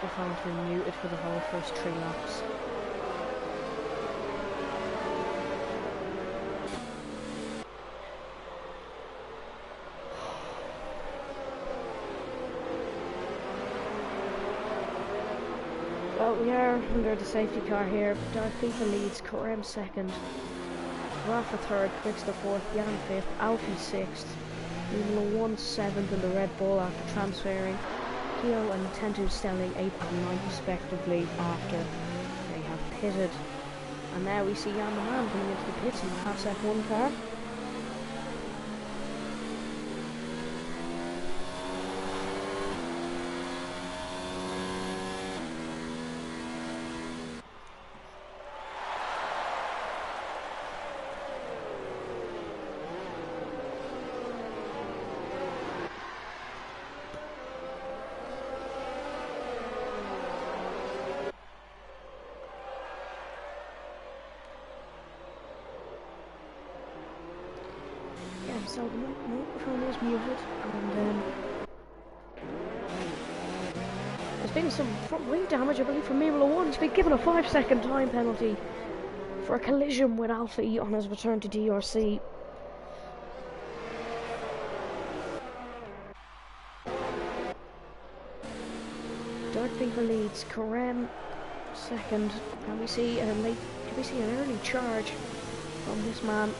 microphone to be muted for the whole first 3 laps. Well, we are under the safety car here. DRC leads, Carem second, Rafa third, Quickster fourth, Jan fifth, Alfie sixth, Formula 1 7th in the Red Bull after transferring, Keo and Tentu Stelling 8th and 9th respectively after they have pitted. And now we see Jan the Man coming into the pits in the Haas F1 car. So the microphone is muted, and there's been some front wing damage, I believe, from Formula 1. He's been given a 5-second time penalty for a collision with Alfie on his return to DRC. Dirt Fever leads, Carem second, and we see an early charge from this man.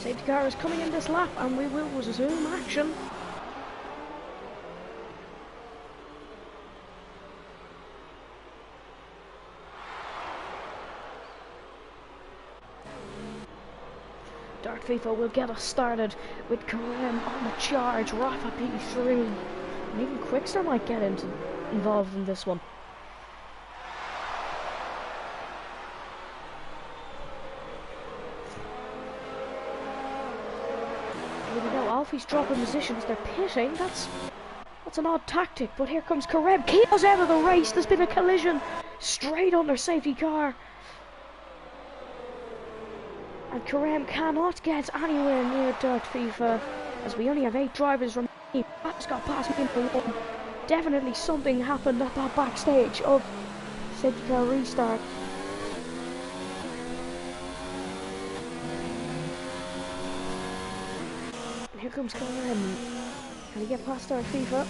Safety car is coming in this lap, and we will resume action. Dark FIFA will get us started with Carem on the charge, Rafa P3, and even Quickster might get involved in this one. Alfie's dropping positions, they're pitting. That's an odd tactic, but here comes Carem. Keo's out of the race. There's been a collision straight under safety car, and Carem cannot get anywhere near Dirt FIFA, as we only have 8 drivers remaining. That's got past me for one. Definitely something happened at that backstage of safety car restart. Here comes Carem. Can he get past our FIFA?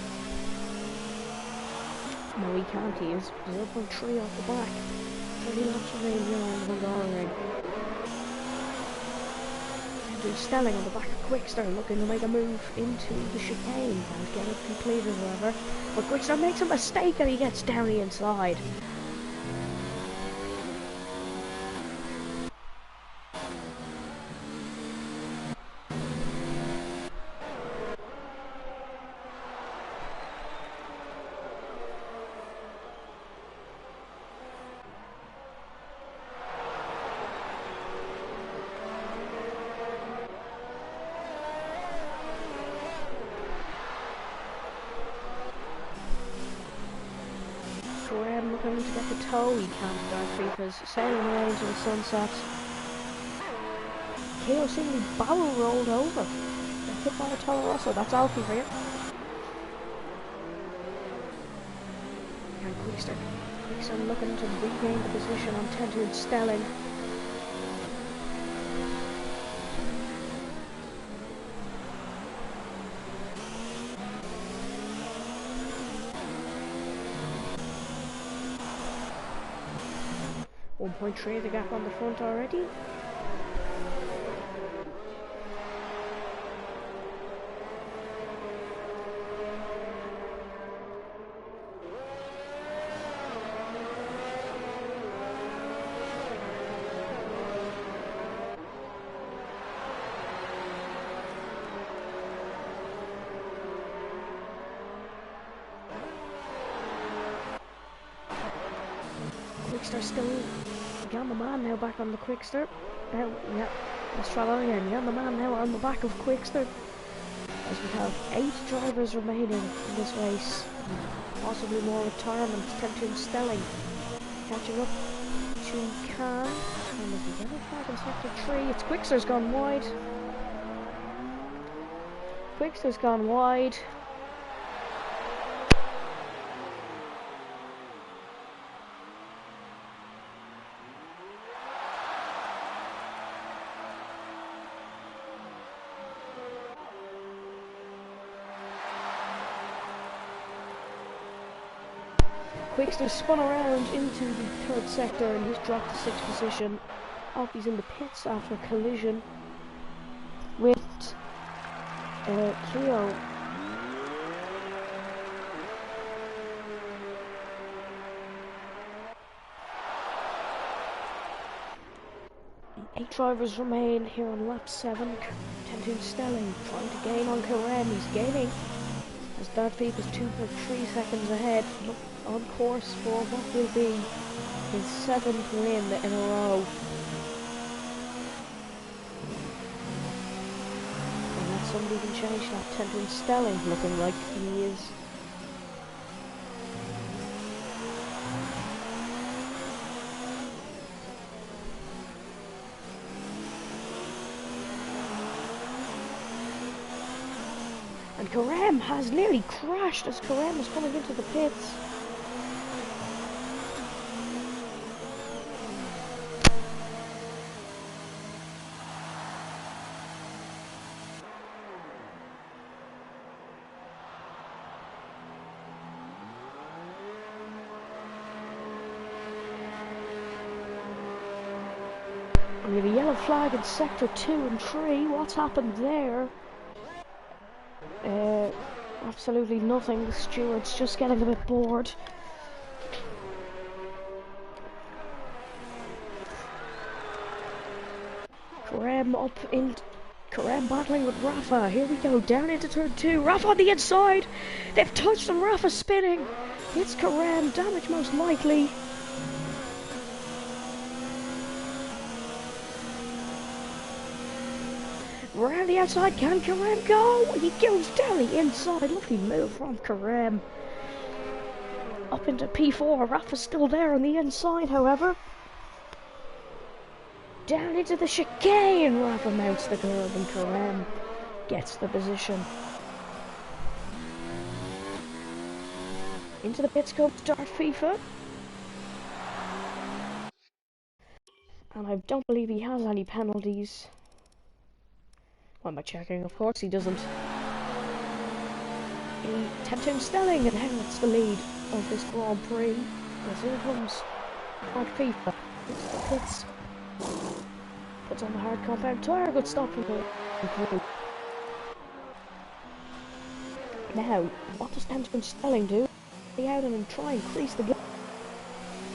No, he can't. He is 0.3 off the back. 30 laps remaining on the Hungary. Andrew Stelling on the back of Quickster, looking to make a move into the chicane. Can't get it completed, however. But Quickster makes a mistake and he gets down the inside. Looking to get the toe, he can't. Dark Fever's sailing away into the sunset. Keo seemingly barrel rolled over. Hit by a toe also. That's Alfie for you. And Quickster looking to regain the position on Tentu and Stelling. .3 the gap on the front already. Quickster still Jan the man now back on the Quickster. Now, yeah, let's try that again. Jan the man now on the back of Quickster. As we have 8 drivers remaining in this race. Possibly more retirements. Tempting Stelling catching up to Khan. And there's the yellow flag in sector 3. It's Quickster's gone wide. Quickster's gone wide. Quickster spun around into the 3rd sector and he's dropped to 6th position. Alfie's in the pits after a collision with Keo. Eight drivers remain here on lap 7. Tempting Stelling trying to gain on Karem. He's gaining as Dartfeep is 2.3 seconds ahead, on course for what will be his 7th win in a row. Unless somebody can change that. Tempting Stelling looking like he is. And Karem has nearly crashed as Karem was coming into the pits. We have a yellow flag in sector 2 and 3. What's happened there? Absolutely nothing. The steward's just getting a bit bored. Karem battling with Rafa. Here we go, down into turn 2. Rafa on the inside. They've touched and Rafa's spinning. It's Karem. Damage most likely. Around the outside, can Karem go? He goes down the inside. Lovely move from Karem. Up into P4. Rafa's still there on the inside, however. Down into the chicane. Rafa mounts the curve and Karem gets the position. Into the pits goes Dart FIFA. And I don't believe he has any penalties. What am I checking? Of course he doesn't. Tempting Stelling inherits the lead of this Grand Prix. As here comes Hard FIFA. Into the pits. Puts on the hard compound tyre. Good stop from the group. Now, what does Tempting Stelling do? Stay out and try and crease the gap.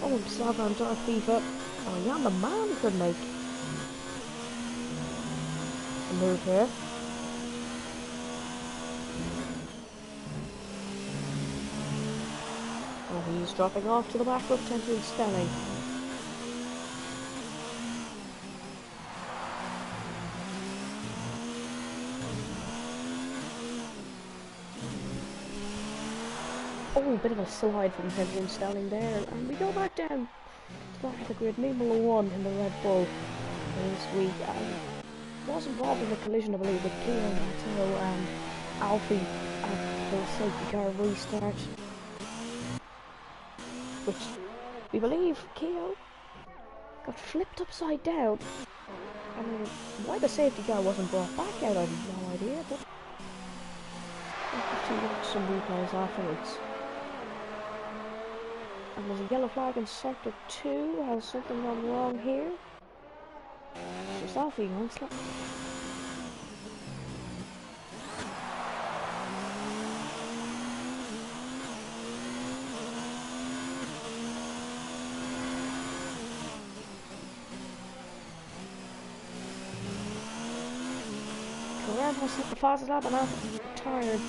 Oh, himself on Dark FIFA. Oh, yeah, the man could make move here. Oh, he's dropping off to the back of Tempting Stelling. Oh, bit of a slide from Tempting Stelling there, and we go back down to the back of the grid. Formula 1 in the Red Bull this week. Was involved in a collision, I believe, with Keo Mateo and Alfie at the safety car restart. Which we believe Keo got flipped upside down. I mean, why the safety car wasn't brought back out, I have no idea, but we'll have to watch some replays afterwards. And there's a yellow flag in sector 2. Has something gone wrong here? Just Alfie going slow. Karem has hit the fastest lap and Alfie retired,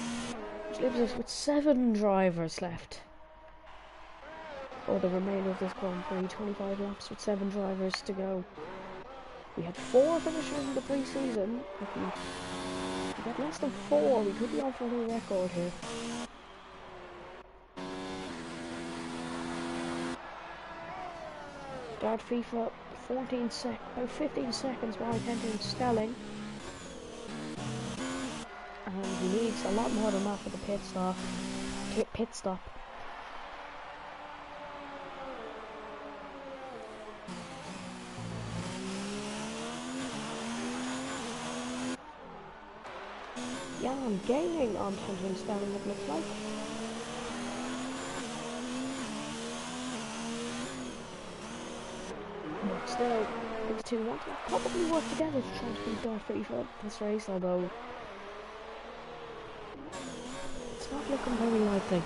which leaves us with 7 drivers left. for the remainder of this Grand Prix. 25 laps with 7 drivers to go. We had 4 finishers in the pre-season. If we get less than 4, we could be on for a new record here. Guard FIFA about 15 seconds behind Henry Stelling. And he needs a lot more than that for the pit stop. Jan gaining on Henry Stelling, it looks like. But still, these two want to probably work together to try to beat DRC for this race, although it's not looking very likely.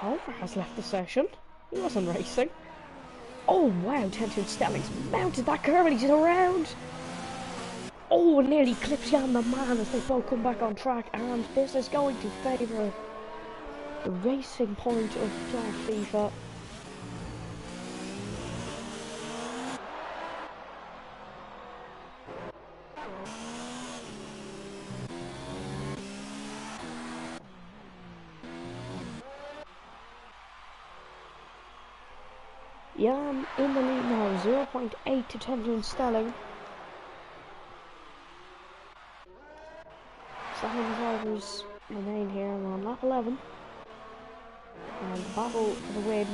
Oliver has left the session. He wasn't racing. Oh wow, Henry Stelling's mounted that curve and he's around. Oh, nearly clips Jan the man as they both come back on track, and this is going to favour the racing point of FIFA. Jan in the lead now, 0.8 to Henry Stelling. 7 drivers remain here on lap 11. And the battle for the win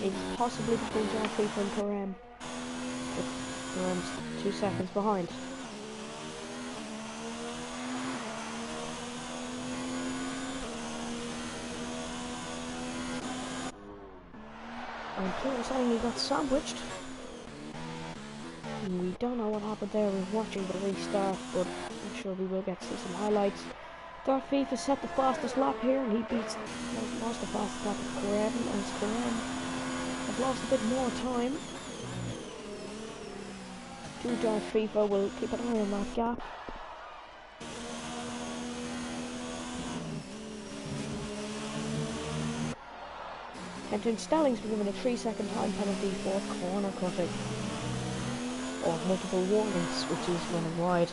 is possibly between John FIFA and Karem. But Karem's 2 seconds behind. And Kieran saying he got sandwiched. And we don't know what happened there. We're watching the restart, but I'm sure we will get to see some highlights. DRC FIFA set the fastest lap here, and he lost the fastest lap of Karem, as Karem has lost a bit more time. DRC FIFA will keep an eye on that gap. Henry Stelling's been given a 3-second time penalty for corner cutting, or multiple warnings, which is running wide.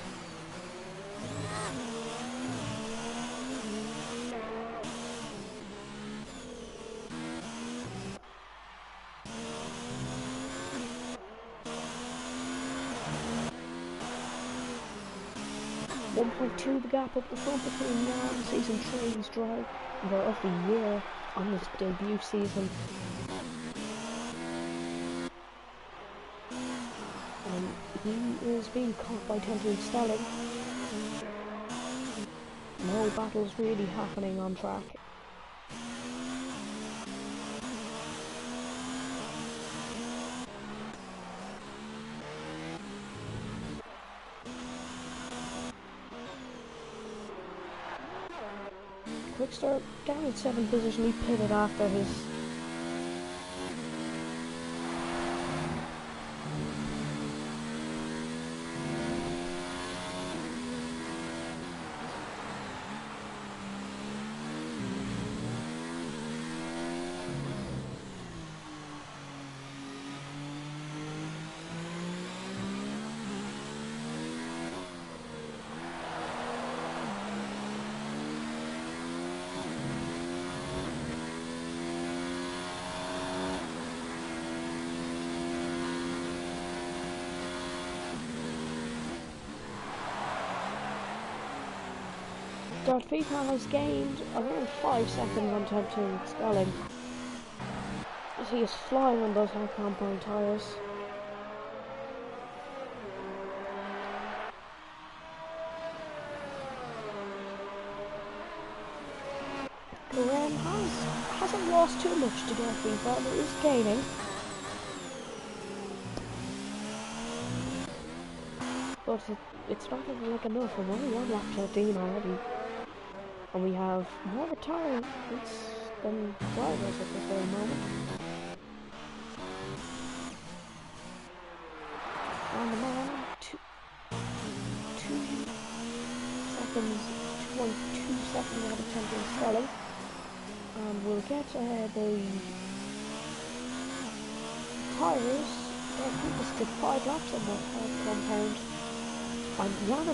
.2 the gap up the front between Jan, season 3's driver of the year on his debut season. He is being caught by Henry Stelling. No battles really happening on track. Quick start down in 7th position. He pitted after his DRC FIFA has gained around 5 seconds on Henry Stelling, as he is flying on those high compound tyres. Karem hasn't lost too much to DRC FIFA, but is gaining. But it's not looking like enough. We're only on lap 13 already. And we have more retirements than drivers at this very moment. And the man, 2.2 seconds out of champion Stelling. And we'll get the tyres. I think this did 5 laps on that compound. And Jan,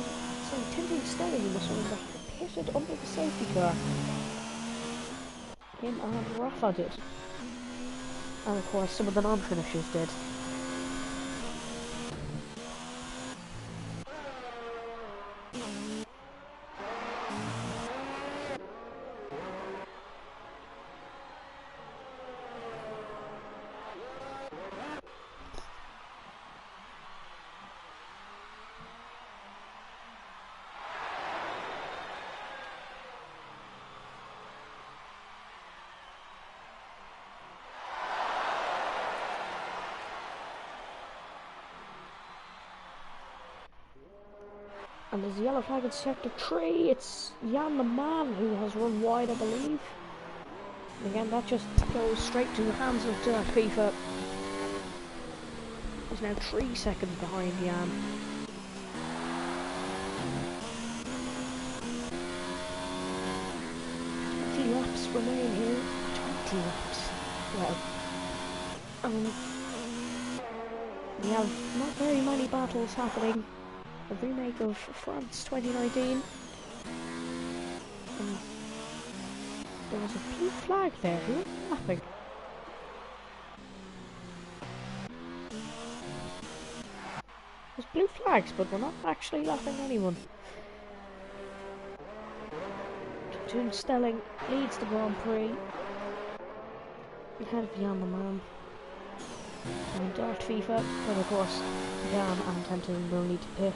sorry, Tintin Stelling was one that pitted under the safety car. Him and Rafa did. And of course some of the non-finishers did. And there's a yellow flag in sector 3. It's Jan the man who has run wide, I believe. And again, that just goes straight to the hands of FIFA. He's now 3 seconds behind Jan. Laps remain here. 20 laps. Well, we have not very many battles happening. A remake of France 2019. There was a blue flag there. Who was laughing? There's blue flags, but we're not actually laughing at anyone. Toon Stelling leads the Grand Prix. Ahead of Jan the man. And Dart FIFA, but of course Jan and Tintin will need to pit.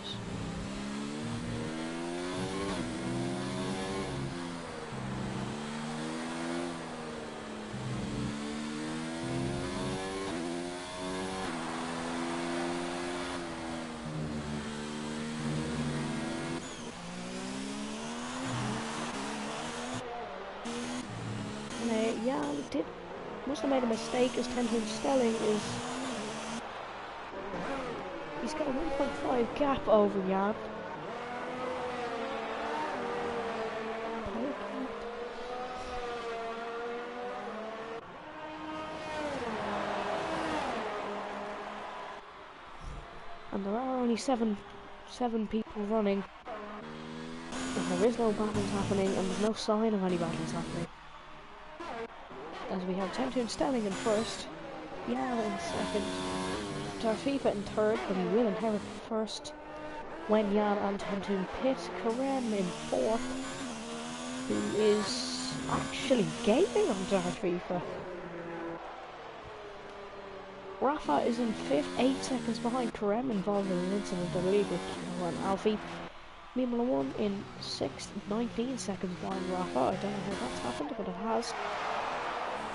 Jan must have made a mistake, as Tintin Stelling is... He's got a 1.5 gap over Jan. And there are only seven people running. And there is no battles happening, and there's no sign of any battles happening. As we have Tintin Stelling in first, Jan in second, Dart FIFA in third, but he will inherit first when Jan and Tintin pit. Karem in fourth, who is actually gaming on Dart FIFA. Rafa is in fifth, 8 seconds behind Karem, involved in an incident, I believe, with Alfie. Mimla 1 in 6th, 19 seconds behind Rafa. I don't know how that's happened, but it has.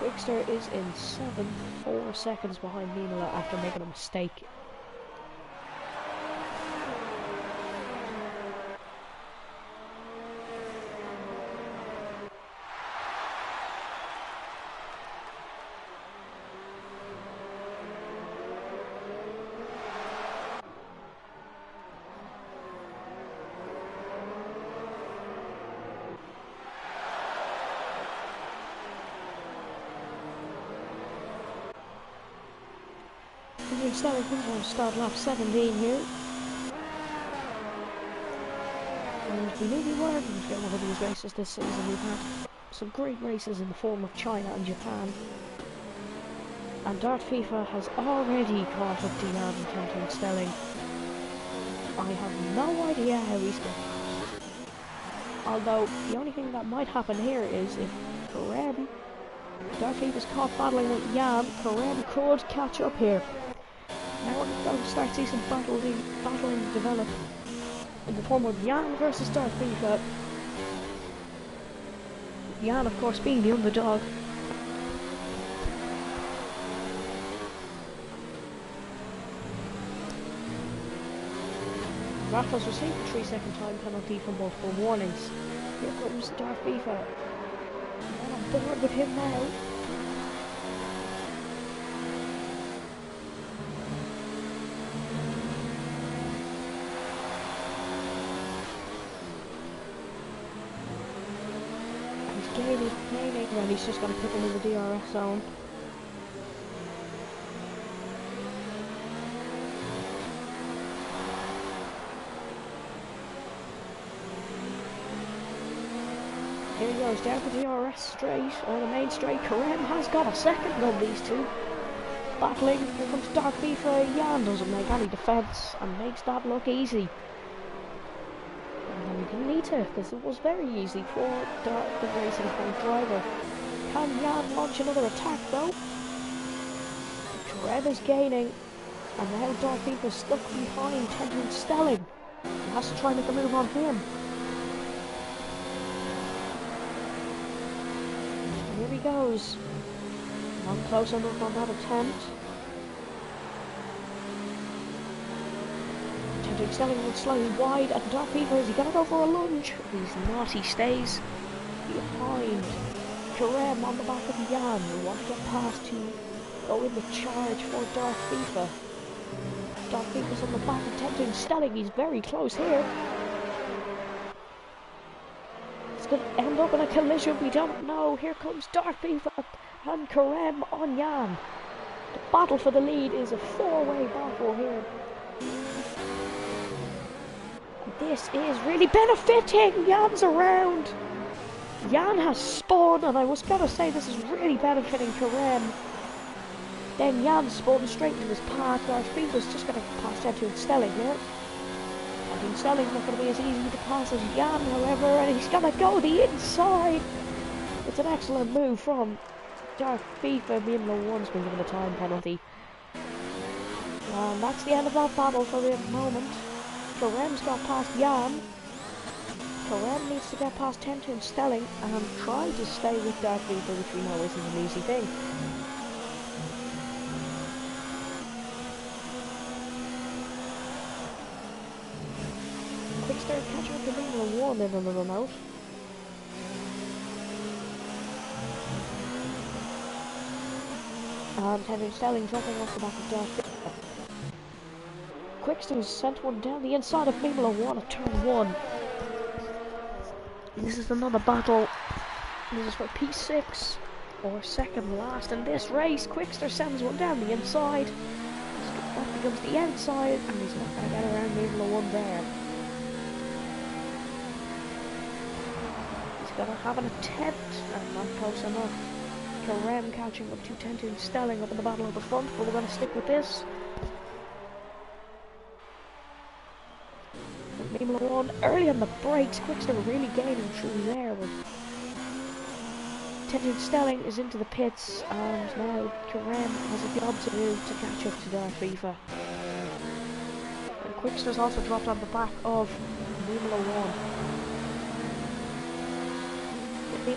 Quickster is in 7th, 4 seconds behind Mimla after making a mistake. Stelling will start lap 17 here. And we knew we were going to get one of these races this season. We've had some great races in the form of China and Japan. And Dart FIFA has already caught up to Jan and Tintin Stelling. I have no idea how he's going. Although, the only thing that might happen here is if Karem, Dart FIFA's caught battling with Jan, Karem could catch up here. Now we're going to start to see some battling develop in the form of Jan versus Dart FIFA. Jan, of course, being the underdog. Rafa's received a 3-second time penalty for multiple warnings. Here comes Darth FIFA. I'm on board with him now. He's gaining. Well, he's just going to put him in the DRS zone. Here he goes, down the DRS straight, or the main straight. Karem has got a second on these two. Battling, here comes Dark FIFA. Jan doesn't make any defence and makes that look easy. And he didn't need to, because it was very easy for the Racing Point driver. Can Jan launch another attack though? Karem is gaining, and now Dark FIFA stuck behind Tendon Stelling. He has to try and make a move on him. Here he goes. Not close enough on that attempt. Tendon Stelling was slightly wide, and Dark FIFA, is he going to go for a lunge? He's not, he stays behind. Karem on the back of Jan, who want to get past to go in the charge for Dark FIFA. Dark FIFA's on the back of Tendon Stelling, he's very close here. Going to end up in a collision, we don't know. Here comes Dark FIFA and Karem on Jan. The battle for the lead is a four-way battle here. This is really benefiting. Jan's around. Jan has spun, and I was going to say this is really benefiting Karem. Then Jan spun straight into his path. Dark FIFA's just going to pass Tendon Stelling here. Tendon Stelling's not going to be as easy to pass as Jan, however, and he's going to go the inside. It's an excellent move from Dark FIFA. Mimlo 1's been given a time penalty. And that's the end of that battle for the moment. Karem's got past Jan. Karem needs to get past Tendon Stelling and try to stay with Dark FIFA, which we know isn't an easy thing. Quick start catching up to Mimlo 1 in another note. And Tendon Stelling dropping off the back of Dark FIFA. Quickster's sent one down the inside of Mimlo 1 at turn 1. This is another battle. This is for P6, or second last in this race. Quickster sends one down the inside. That becomes the outside, and he's not going to get around Mimlo 1 there. He's going to have an attempt, and not close enough. Karem catching up to Tendon Stelling up in the battle of the front, but we're going to stick with this. Mimlo 1 early on the brakes. Quickster really gaining through there. Tendon Stelling is into the pits, and now Karem has a job to do to catch up to Dark FIFA. And Quickster's also dropped on the back of Mimlo 1.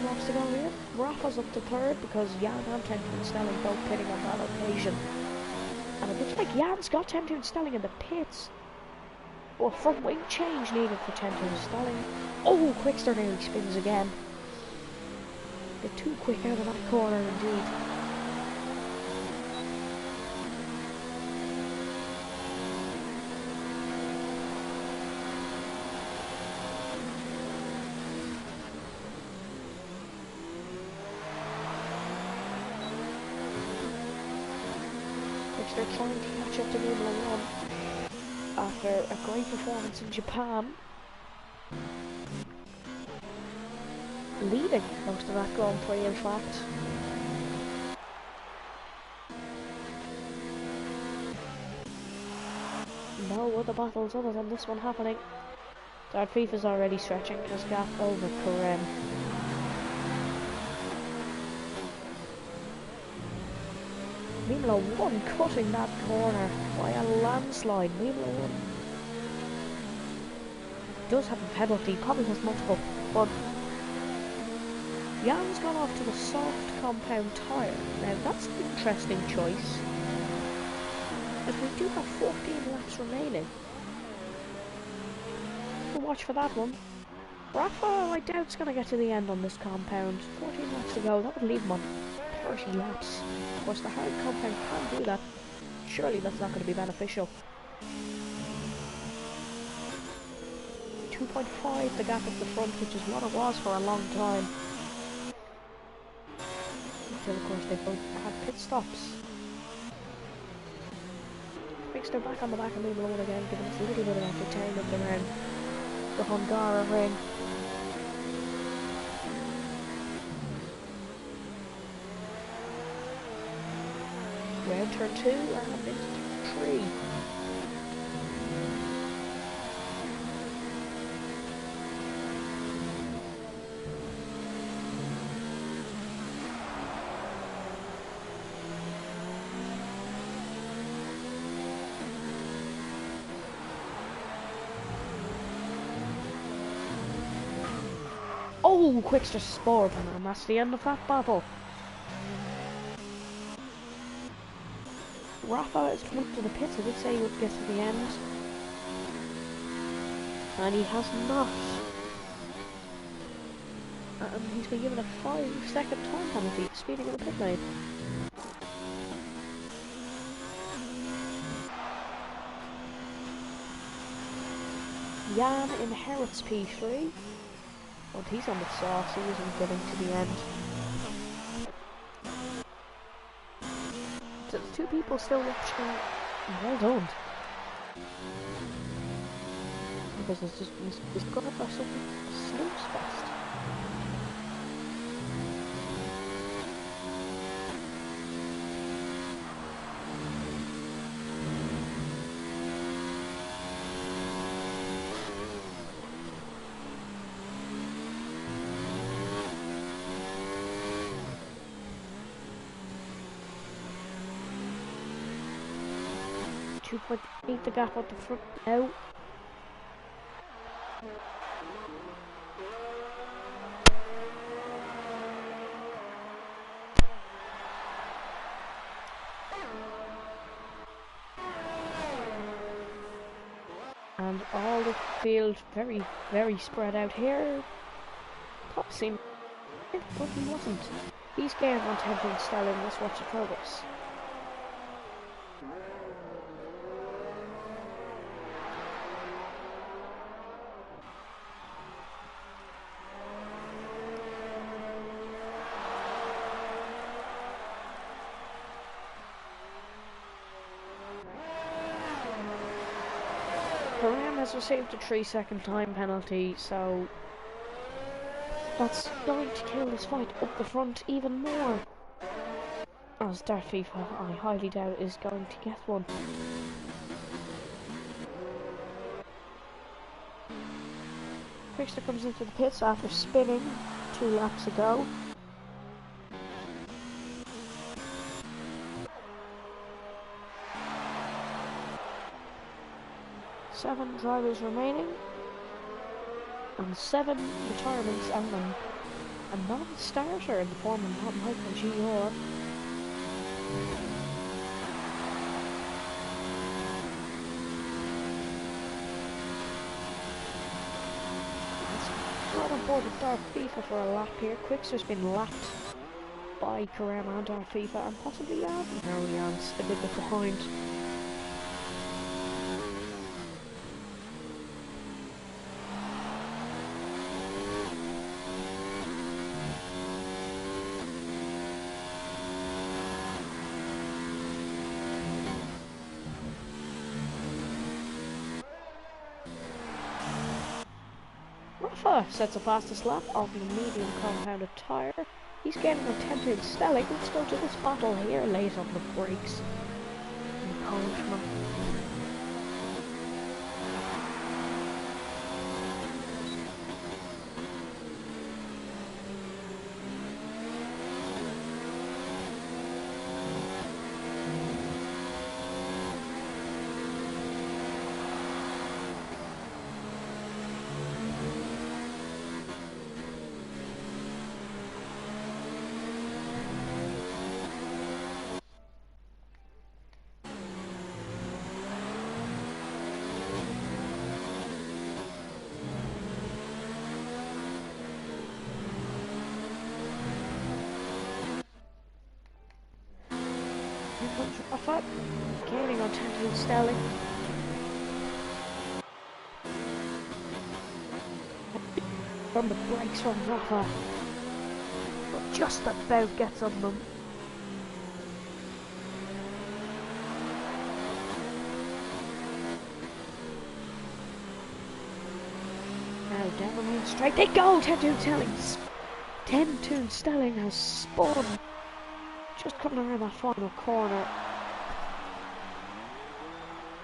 Wants to go here. Rafa's up to third because Jan and Tendon Stelling both pitting on that occasion. And it looks like Jan's got Tendon Stelling in the pits. Well, front wing change needed for Tendon Stelling. Oh, Quickster nearly spins again. Bit too quick out of that corner indeed. They're trying to catch up to Mimlo 1 after a great performance in Japan. Leading most of that Grand Prix, in fact. No other battles other than this one happening. Dark FIFA's already stretching his gap over Karem. Mimlo 1 cutting that corner by a landslide. Mimlo 1 does have a penalty, probably has multiple, but Jan's gone off to the soft compound tyre. Now that's an interesting choice, as we do have 14 laps remaining. We'll watch for that one. Rafa, I doubt it's going to get to the end on this compound. 14 laps to go, that would leave him on 30 laps. Of course, the hard compound can't do that. Surely that's not going to be beneficial. 2.5 the gap up the front, which is what it was for a long time. Until, of course, they both had pit stops. They're back on the back of Formula 1 again, giving us a little bit of entertainment around the Hungary ring. Round turn 2 and into turn 3. Oh, Quickster spoiled, and that's the end of that battle. Rafa is coming to the pits. I did say he would get to the end, and he has not. He's been given a 5-second time penalty, speeding in the pit lane. Jan inherits P3. But he's on the sauce, he isn't getting to the end. So there's 2 people still watching. Well done. Because it's just it's got up for something snooze fest. Need the gap at the front now. And all the field very, very spread out here. Top seemed, but he wasn't. He's getting on tempo and styling. Let's watch the progress. Has received a 3-second time penalty, so that's going to kill this fight up the front even more. As Darth FIFA, I highly doubt, is going to get one. Quickster comes into the pits after spinning 2 laps ago. Seven drivers remaining, and 7 retirements, and a non-starter in the form of Michael G.R. Let's not on board with Darth FIFA for a lap here. Quickster's been lapped by Karema and Darth FIFA, and possibly Jan. No, Jan's a little bit behind. Rafa sets a fastest lap of the medium compounded tyre. He's getting a tempted stelling. Let's go to this battle here, late on the brakes. Encouragement. Here comes Rafa, gaining on Tentu Stelling. From the brakes from Rafa, but just about gets on them. Now down the main straight they go. Tentu Stelling has spun, just coming around that final corner.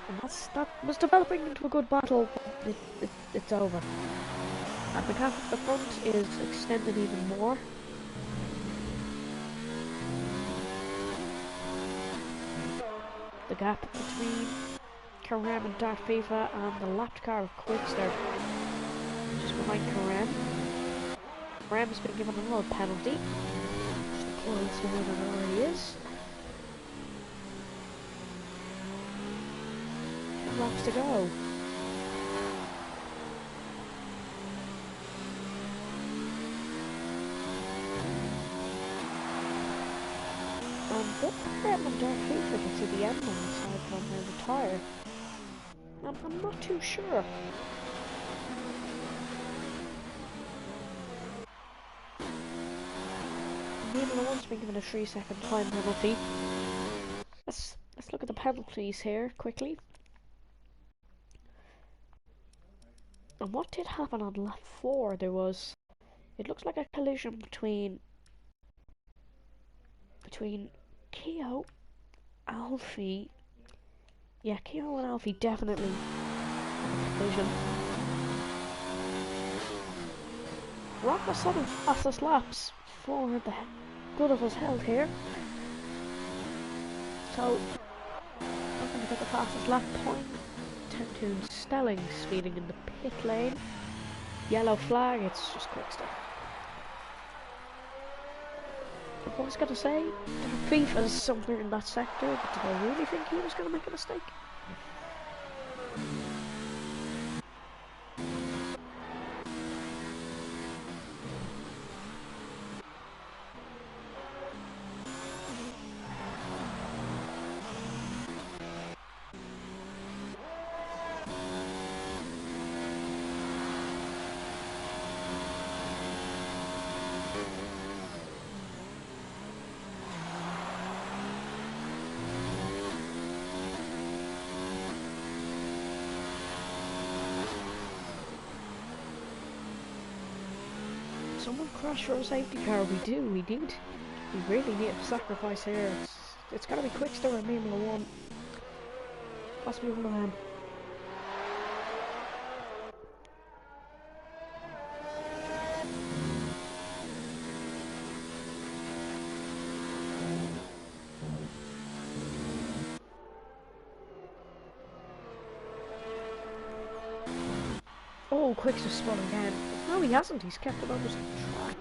And that was developing into a good battle, but it's over. And the gap at the front is extended even more. The gap between Karam and Darth FIFA and the lapped car of Quickster, just behind Karam. Karam's been given a little penalty, just close to where it already is. Laps to go. And what and Dark FIFA can see the end on the side from the tyre. I'm not too sure. Formula 1's been given a 3-second time penalty. Let's look at the penalties here quickly. And what did happen on lap 4? It looks like a collision between Keogh, Alfie. Yeah, Keogh and Alfie definitely collision. Rafa set the fastest laps for the good of his health here. So, I'm going to get the fastest lap point. Tentu Stelling speeding in the pit lane. Yellow flag, it's just Quickster. I was going to say, FIFA's somewhere in that sector, but did I really think he was going to make a mistake? Someone crashed for a safety car. We did. We really need a sacrifice here. It's gotta be Quickster or Formula 1. Possibly one of them. Oh, Quickster spun again. No, he hasn't. He's kept it on his track.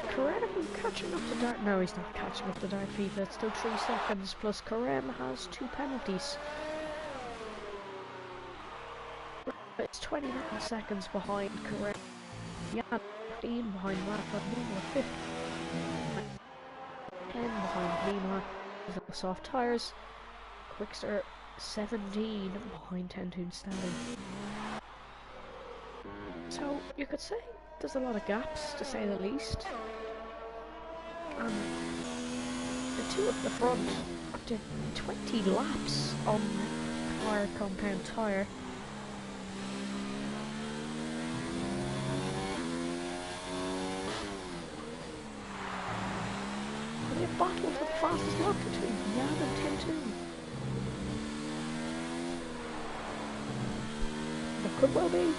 Karam catching up to Dart. No, he's not catching up to Dart FIFA. It's still 3 seconds. Plus, Karam has 2 penalties. It's 29 seconds behind Karam. Yeah, 15 behind Rafa. Lima 15. 10 behind Lima. Soft tires. Quickster 17 behind Tentu Stelling. So you could say there's a lot of gaps, to say the least. The two at the front did 20 laps on our compound tyre. And they battled for the fastest lap between Jan and Tentu. That could well be.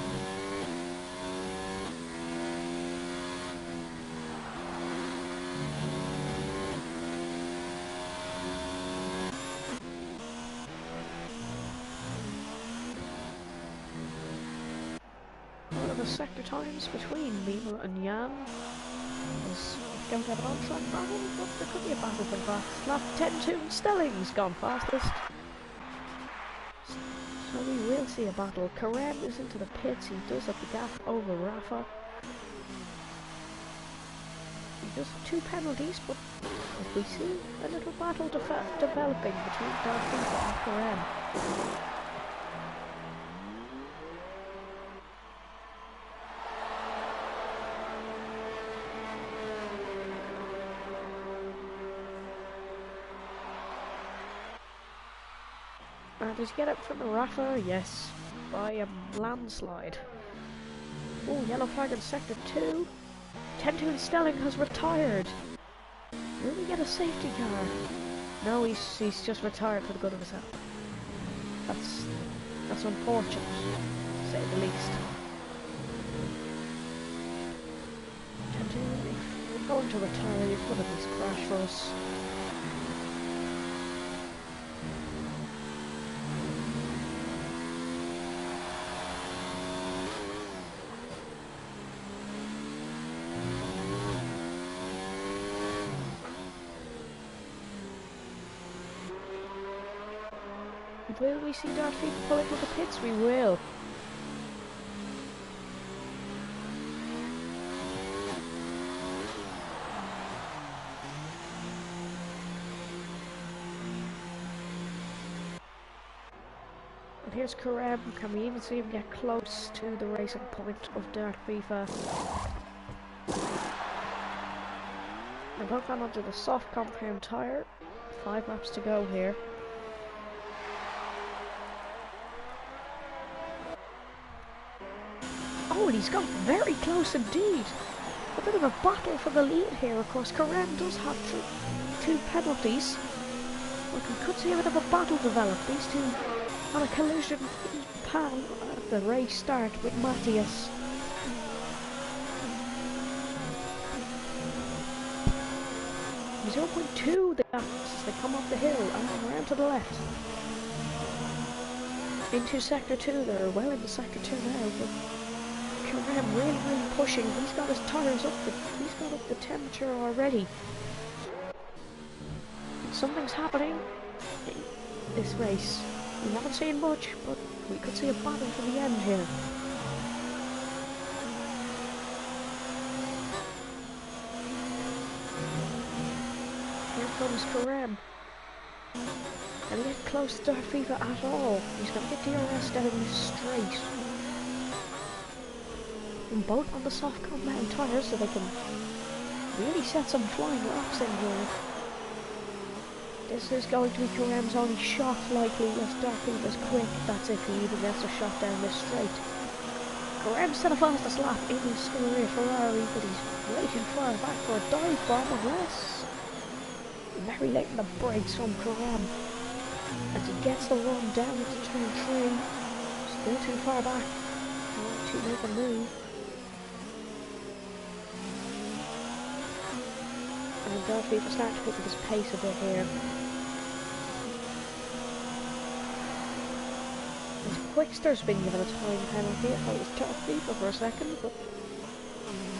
the sector times between Mima and Jan. Is going to have an on-track battle, but there could be a battle for that. Lap 10-2 and Stelling's gone fastest. So we will see a battle. Karem is into the pits, he does have the gap over Rafa. He does have 2 penalties, but if we see a little battle developing between Darfifa and Karem. Does he get up from the Rafa? Yes, by a landslide. Oh, yellow flag in sector 2. 10-2 and Stelling has retired. Will we get a safety car? No, he's just retired for the good of his health. That's unfortunate, to say the least. 10-2, if we're going to retire, you've got a nice crash for us. Will we see Darfifa pull into the pits? We will. And here's Karem. Can we even see him get close to the racing point of Darfifa? They're both gone onto the soft compound tyre. 5 laps to go here. Oh, and he's got very close indeed. A bit of a battle for the lead here, of course. Karem does have 2 penalties. But we could see a bit of a battle develop. These two had a collision in Pan at the race start with Matthias. He's 0.2 the gap as they come up the hill and around to the left. Into sector 2, they're well into sector 2 now, but Karem really pushing. He's got his tyres up. He's got up the temperature already. Something's happening in this race. We haven't seen much, but we could see a battle to the end here. Here comes Karem. Can he get close to Darfifa at all? He's going to get DRS down straight. And both on the soft compound tyres so they can really set some flying laps in here. This is going to be Karem's only shot likely as Darfifa's quick. That's if he even gets a shot down this straight. Karem set a fastest lap in his Scuderia Ferrari, but he's way too far back for a dive bomb unless very late in the brakes from Karem. As he gets the run down into turn 3. Still too far back to make a move. And Darfifa starting to pick up his pace a bit here. As Quickster's been given a time penalty. I thought it was Darfifa for a second, but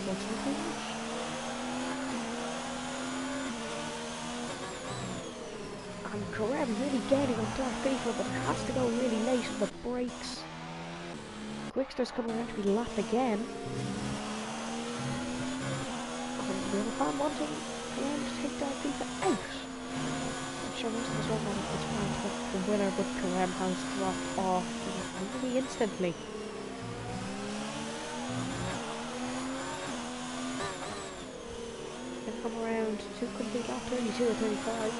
not too much. And Karem really gaining on Darfifa, but it has to go really late on the brakes. Quickster's coming around to be lapped again. And the other fan wanting Karem to take Darfifa out. I'm sure most of us won't know if this fan took the winner, but Karem has dropped off really instantly. Gonna come around to complete lap 32 or 35.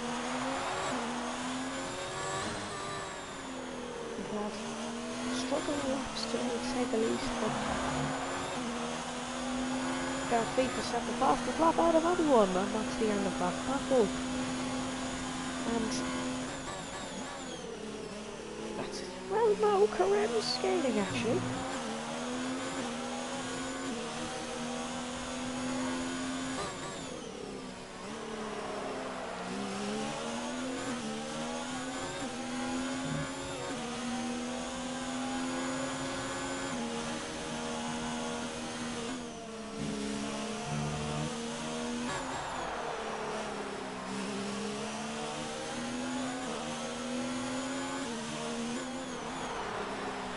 Struggling laps today, to say the least, but Darfifa set the fastest lap out of anyone, and that's the end of that battle. And that's it. Well, no, Karem's skating actually.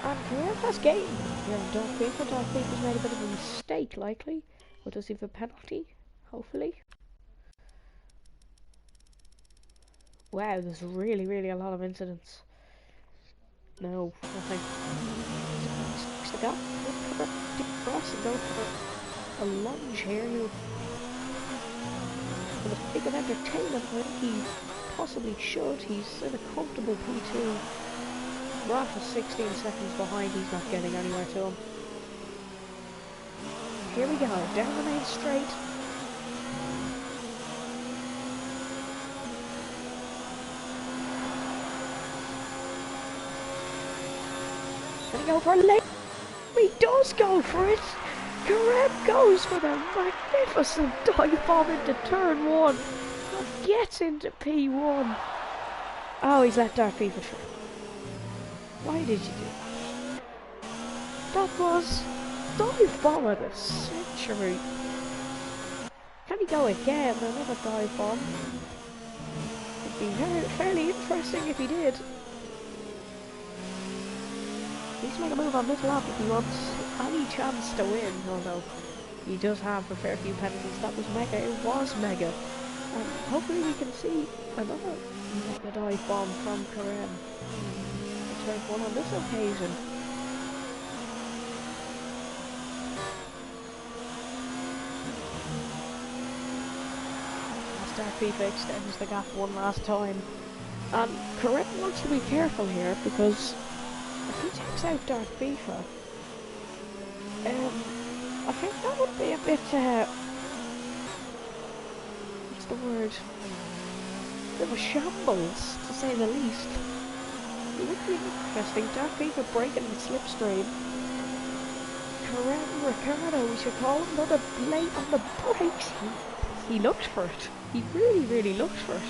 And Karem has gained here on Dark Beaver. Dark Beaver's made a bit of a mistake, likely. But does he have a penalty? Hopefully. Wow, there's really a lot of incidents. No, nothing. Sticks the gap. Cross and go for a lunge here. For the big of entertainment, I think he possibly should. He's in a comfortable P2. Rafa's 16 seconds behind. He's not getting anywhere to him. Here we go. Down the main straight. Gonna go for a late. He does go for it. Karem goes for the magnificent dive bomb into turn 1 and gets into P1. Oh, he's let Dark Fever through. Why did you do that? That was dive bomb of the century. Can he go again? Another dive bomb. It'd be fairly interesting if he did. He's made a move on this lap if he wants any chance to win, although he does have a fair few penalties. That was mega, it was mega. And hopefully we can see another mega dive bomb from Karem. Turn 1 on this occasion. Dark Fever extends the gap one last time. And Karem wants to be careful here because if he takes out Dark Fever, I think that would be a bit, what's the word? A bit of a shambles, to say the least. It would be interesting. Dark Fever breaking the slipstream. Karem Ricardo, we should call him, not a late on the brakes. He looked for it. He really looked for it.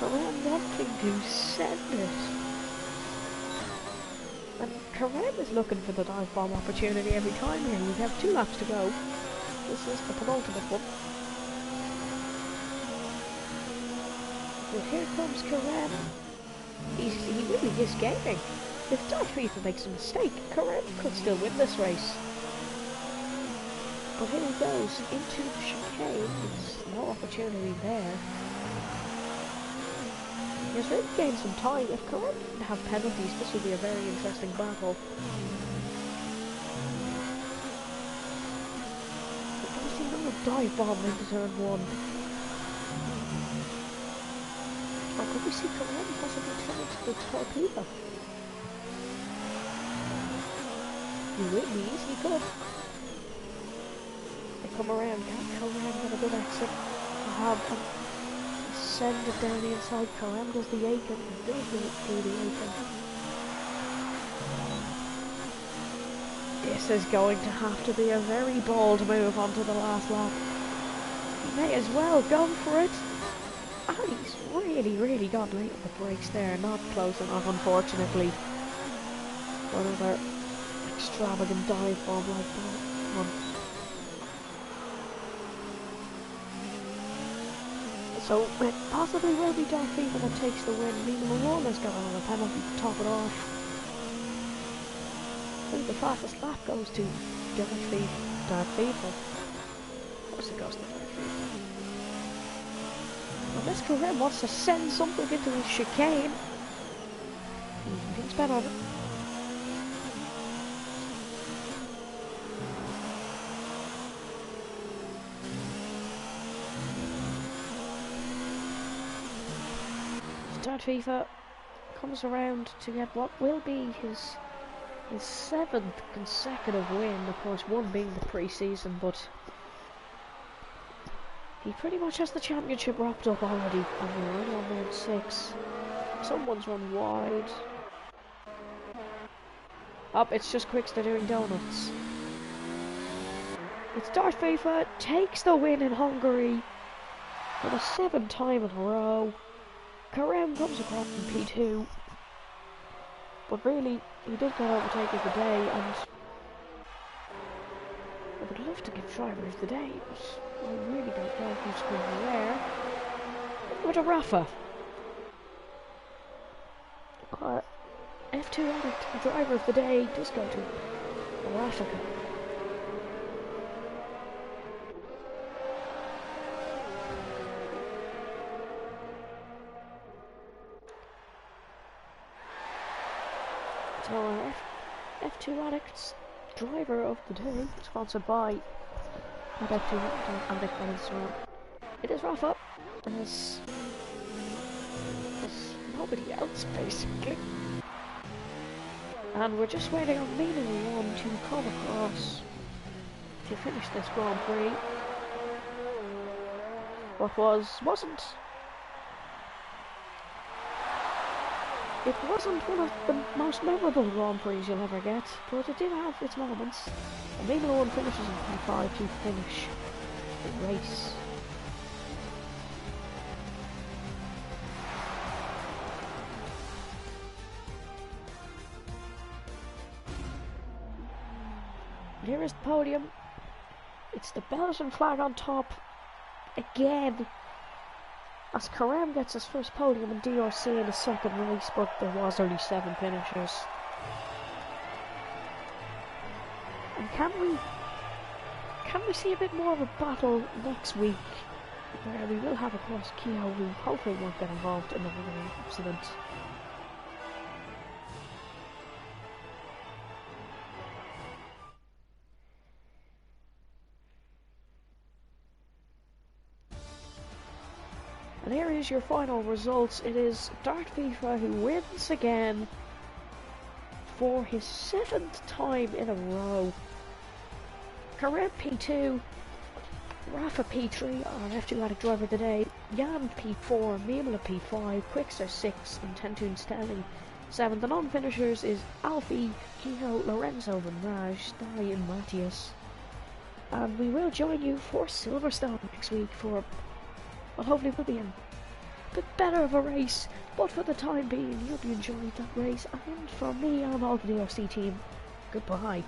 Karem wanting to send it. And Karem is looking for the dive bomb opportunity every time here. We have 2 laps to go. This is the penultimate one. But here comes Karem. He really is gaming. If Dark Fever makes a mistake, Karem could still win this race. But here he goes into the chicane. There's no opportunity there. He has really gained some time. If Karem didn't have penalties, this would be a very interesting battle. But can we see another dive bomb into turn 1? Or could we see Karem possibly turn into the torpedo? He would be easily could. They come around, can't Karem get a good exit? Send it down the inside. Karem does the Aiken, and does do the Aiken. This is going to have to be a very bold move onto the last lap. He may as well go for it. And he's really got late on the brakes there. Not close enough, unfortunately. Another extravagant dive bomb like that one. So it possibly will be Dark Fever that takes the win. Lima Warner's got another penalty to top it off. I think the fastest lap goes to Dark Fever. Of course it goes to Dark Fever. Unless Karem wants to send something into the chicane. He thinks better of it. Dark Fever comes around to get what will be his 7th consecutive win, of course 1 being the pre-season, but he pretty much has the championship wrapped up already. And we're only on round 6. Someone's run wide. Oh, it's just Quickster doing donuts. It's Dark Fever takes the win in Hungary for the 7th time in a row. Karem comes across in P2, but really, he did get overtaken today, and I would love to give driver of the day, but I really don't know who's going where. With a Rafa. F2 addict, driver of the day, does go to Africa. So F2 Addicts driver of the day, sponsored by F2 Addict on Instagram. It is Rafa. There's nobody else basically. And we're just waiting on Formula 1 to come across to finish this Grand Prix. It wasn't one of the most memorable Grand Prix you'll ever get, but it did have its moments. And Formula 1 finishes in P5 to finish the race. And here is the podium. It's the Belgian flag on top again, as Karem gets his first podium in DRC in his second race, but there was only 7 finishers. And can we see a bit more of a battle next week, where we will have a cross Keogh who hopefully won't get involved in another accident. And here is your final results. It is Dart FIFA who wins again for his 7th time in a row. Karem P2, Rafa P3, our F2 Addict driver of the day, Jan P4, Mimla P5, Quickster 6, and Tentoon Stelly 7. The non-finishers is Alfie, Keogh, Lorenzo, Van Raj, Dai, and Matthias. And we will join you for Silverstone next week for what hopefully will be a bit better of a race, but for the time being, you'll be enjoying that race. And from me and all the DRC team, goodbye.